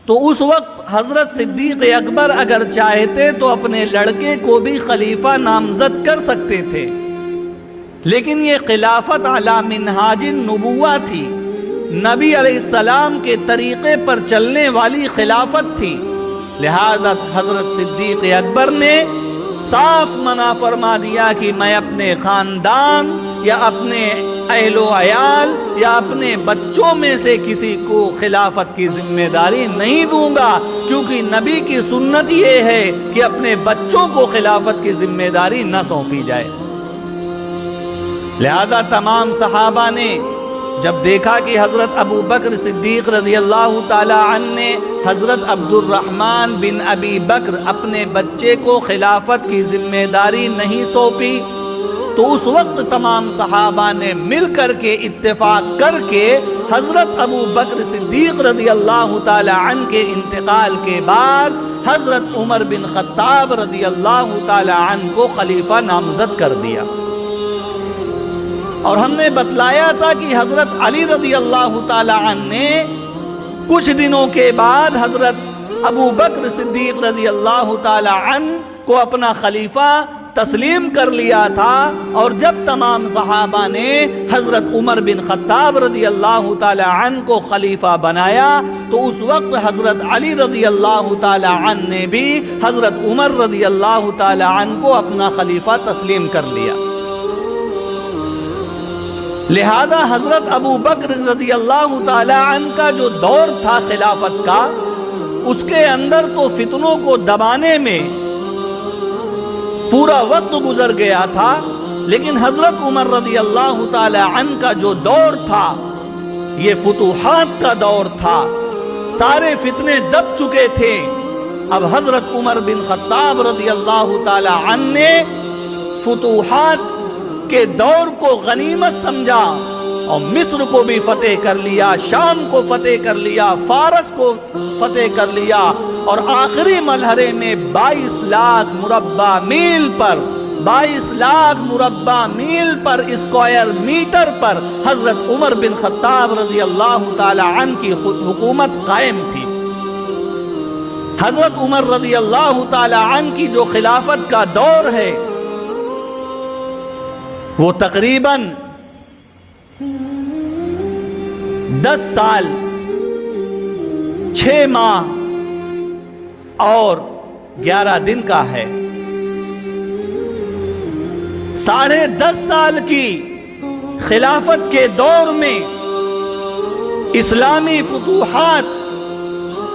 تو اس وقت حضرت صدیق اکبر اگر چاہتے تو اپنے لڑکے کو بھی خلیفہ نامزد کر سکتے تھے، لیکن یہ خلافت علی منہاج النبوہ تھی، نبی علیہ السلام کے طریقے پر چلنے والی خلافت تھی، لہذا حضرت صدیق اکبر نے صاف منع فرما دیا کہ میں اپنے خاندان یا اپنے اہل و عیال یا اپنے بچوں میں سے کسی کو خلافت کی ذمہ داری نہیں دوں گا، کیونکہ نبی کی سنت یہ ہے کہ اپنے بچوں کو خلافت کی ذمہ داری نہ سونپی جائے۔ لہذا تمام صحابہ نے جب دیکھا کہ حضرت ابو بکر صدیق رضی اللہ تعالی عنہ نے حضرت عبد الرحمن بن ابی بکر اپنے بچے کو خلافت کی ذمہ داری نہیں سونپی، تو اس وقت تمام صحابہ نے مل کر کے اتفاق کر کے حضرت ابو بکر صدیق رضی اللہ تعالی عنہ کے انتقال کے بعد حضرت عمر بن خطاب رضی اللہ تعالی عنہ کو خلیفہ نامزد کر دیا۔ اور ہم نے بتلایا تھا کہ حضرت علی رضی اللہ تعالی عنہ نے کچھ دنوں کے بعد حضرت ابو بکر صدیق رضی اللہ تعالی عنہ کو اپنا خلیفہ تسلیم کر لیا تھا، اور جب تمام صحابہ نے حضرت عمر بن خطاب رضی اللہ تعالی عنہ کو خلیفہ بنایا تو اس وقت حضرت علی رضی اللہ تعالی عنہ نے بھی حضرت عمر رضی اللہ تعالی عنہ کو اپنا خلیفہ تسلیم کر لیا۔ لہذا حضرت ابو بکر رضی اللہ تعالی عنہ کا جو دور تھا خلافت کا، اس کے اندر تو فتنوں کو دبانے میں پورا وقت گزر گیا تھا، لیکن حضرت عمر رضی اللہ تعالی عنہ کا جو دور تھا یہ فتوحات کا دور تھا، سارے فتنے دب چکے تھے۔ اب حضرت عمر بن خطاب رضی اللہ تعالی عنہ نے فتوحات کے دور کو غنیمت سمجھا اور مصر کو بھی فتح کر لیا، شام کو فتح کر لیا، فارس کو فتح کر لیا، اور آخری مرحلے میں 22 لاکھ مربع میل پر 22 لاکھ مربع میل پر اسکوائر میٹر پر حضرت عمر بن خطاب رضی اللہ تعالی عنہ کی حکومت قائم تھی۔ حضرت عمر رضی اللہ تعالی عنہ کی جو خلافت کا دور ہے وہ تقریباً 10 سال 6 ماہ اور 11 دن کا ہے۔ 10.5 سال کی خلافت کے دور میں اسلامی فتوحات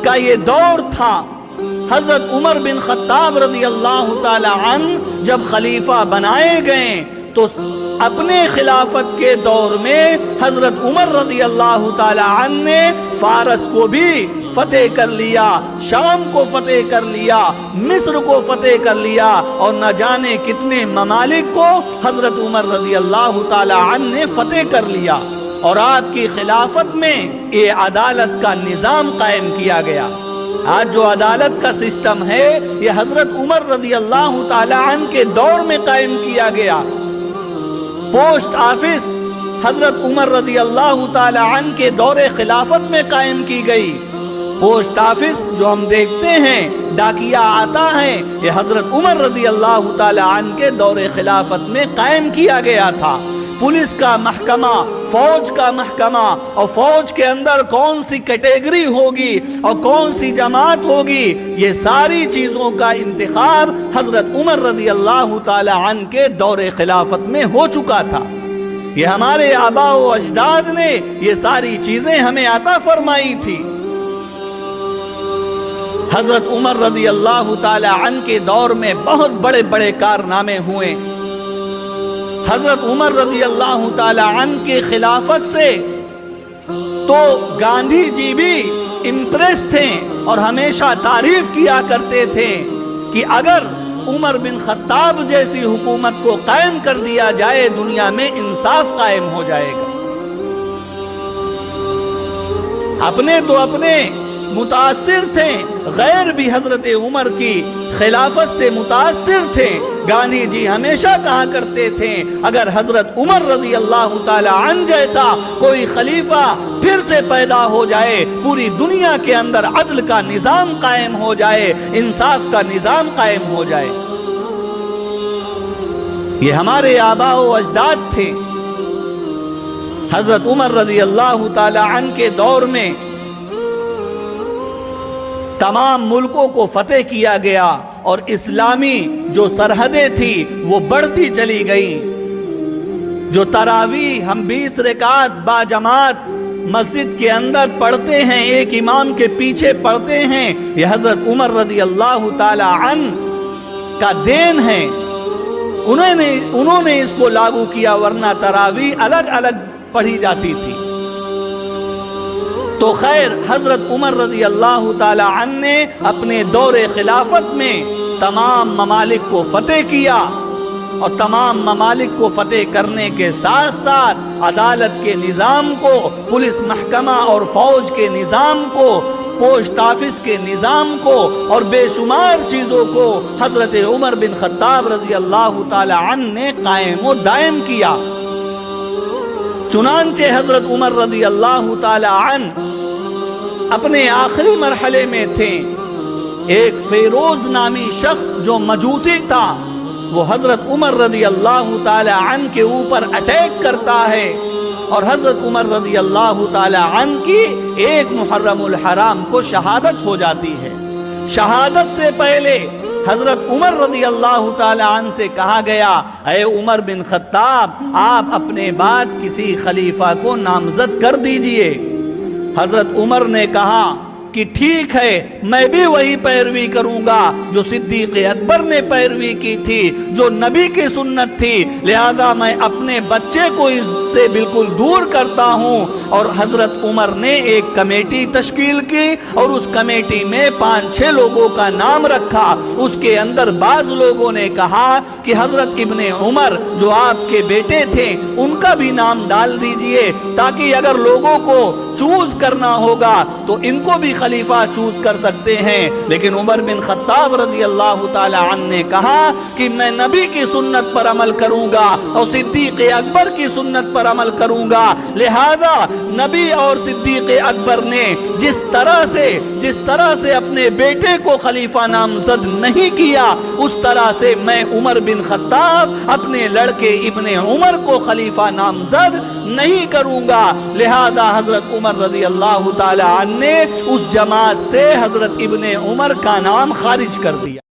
کا یہ دور تھا۔ حضرت عمر بن خطاب رضی اللہ تعالی عنہ جب خلیفہ بنائے گئے تو اپنے خلافت کے دور میں حضرت عمر رضی اللہ تعالی عنہ نے فارس کو بھی فتح کر لیا، شام کو فتح کر لیا، مصر کو فتح کر لیا، اور نہ جانے کتنے ممالک کو حضرت عمر رضی اللہ تعالی عنہ نے فتح کر لیا۔ اور آپ کی خلافت میں یہ عدالت کا نظام قائم کیا گیا۔ آج جو عدالت کا سسٹم ہے یہ حضرت عمر رضی اللہ تعالی عنہ کے دور میں قائم کیا گیا۔ پوسٹ آفس حضرت عمر رضی اللہ تعالی عنہ کے دور خلافت میں قائم کی گئی۔ پوسٹ آفس جو ہم دیکھتے ہیں ڈاکیا آتا ہے، یہ حضرت عمر رضی اللہ تعالی عنہ کے دور خلافت میں قائم کیا گیا تھا۔ پولیس کا محکمہ، فوج کا محکمہ، اور فوج کے اندر کون سی کیٹیگری ہوگی اور کون سی جماعت ہوگی، یہ ساری چیزوں کا انتخاب حضرت عمر رضی اللہ تعالی عنہ کے دور خلافت میں ہو چکا تھا۔ یہ ہمارے آباء و اجداد نے یہ ساری چیزیں ہمیں عطا فرمائی تھی۔ حضرت عمر رضی اللہ تعالی عنہ کے دور میں بہت بڑے بڑے کارنامے ہوئے۔ حضرت عمر رضی اللہ تعالی عنہ کے خلافت سے تو گاندھی جی بھی امپریس تھے اور ہمیشہ تعریف کیا کرتے تھے کہ اگر عمر بن خطاب جیسی حکومت کو قائم کر دیا جائے دنیا میں انصاف قائم ہو جائے گا۔ اپنے تو اپنے متاثر تھے، غیر بھی حضرت عمر کی خلافت سے متاثر تھے۔ گاندھی جی ہمیشہ کہا کرتے تھے اگر حضرت عمر رضی اللہ تعالی عنہ جیسا کوئی خلیفہ پھر سے پیدا ہو جائے، پوری دنیا کے اندر عدل کا نظام قائم ہو جائے، انصاف کا نظام قائم ہو جائے۔ یہ ہمارے آباء و اجداد تھے۔ حضرت عمر رضی اللہ تعالی عنہ کے دور میں تمام ملکوں کو فتح کیا گیا اور اسلامی جو سرحدیں تھی وہ بڑھتی چلی گئی۔ جو تراویح ہم 20 رکعت با جماعت مسجد کے اندر پڑھتے ہیں، ایک امام کے پیچھے پڑھتے ہیں، یہ حضرت عمر رضی اللہ تعالی عنہ کا دین ہے۔ انہوں نے اس کو لاگو کیا، ورنہ تراویح الگ الگ پڑھی جاتی تھی۔ تو خیر حضرت عمر رضی اللہ تعالی عنہ نے اپنے دور خلافت میں تمام ممالک کو فتح کیا، اور تمام ممالک کو فتح کرنے کے ساتھ ساتھ عدالت کے نظام کو، پولیس محکمہ اور فوج کے نظام کو، پوسٹ آفس کے نظام کو اور بے شمار چیزوں کو حضرت عمر بن خطاب رضی اللہ تعالی عنہ نے قائم و دائم کیا۔ چنانچہ حضرت عمر رضی اللہ تعالی عنہ اپنے آخری مرحلے میں تھے۔ ایک فیروز نامی شخص جو مجوسی تھا، وہ حضرت عمر رضی اللہ تعالی عنہ کے اوپر اٹیک کرتا ہے، اور حضرت عمر رضی اللہ تعالی عنہ کی 1 محرم الحرام کو شہادت ہو جاتی ہے۔ شہادت سے پہلے حضرت عمر رضی اللہ تعالی عنہ سے کہا گیا، اے عمر بن خطاب، آپ اپنے بعد کسی خلیفہ کو نامزد کر دیجئے۔ حضرت عمر نے کہا کہ ٹھیک ہے، میں بھی وہی پیروی کروں گا جو صدیق اکبر نے پیروی کی تھی، جو نبی کی سنت تھی، لہذا میں اپنے بچے کو اس سے بالکل دور کرتا ہوں۔ اور حضرت عمر نے ایک کمیٹی تشکیل کی، اور اس کمیٹی میں 5-6 لوگوں کا نام رکھا۔ اس کے اندر بعض لوگوں نے کہا کہ حضرت ابن عمر جو آپ کے بیٹے تھے ان کا بھی نام ڈال دیجئے، تاکہ اگر لوگوں کو چوز کرنا ہوگا تو ان کو بھی خلیفہ چوز کر سکتے ہیں۔ لیکن عمر بن خطاب رضی اللہ تعالی عنہ نے کہا کہ میں نبی کی سنت پر عمل کروں گا اور صدیق اکبر کی سنت پر عمل کروں گا، لہذا نبی اور صدیق اکبر نے جس طرح سے اپنے بیٹے کو خلیفہ نامزد نہیں کیا، اس طرح سے میں عمر بن خطاب اپنے لڑکے ابن عمر کو خلیفہ نامزد نہیں کروں گا۔ لہذا حضرت عمر رضی اللہ تعالی عنہ نے اس جماعت سے حضرت ابن عمر کا نام خارج کر دیا۔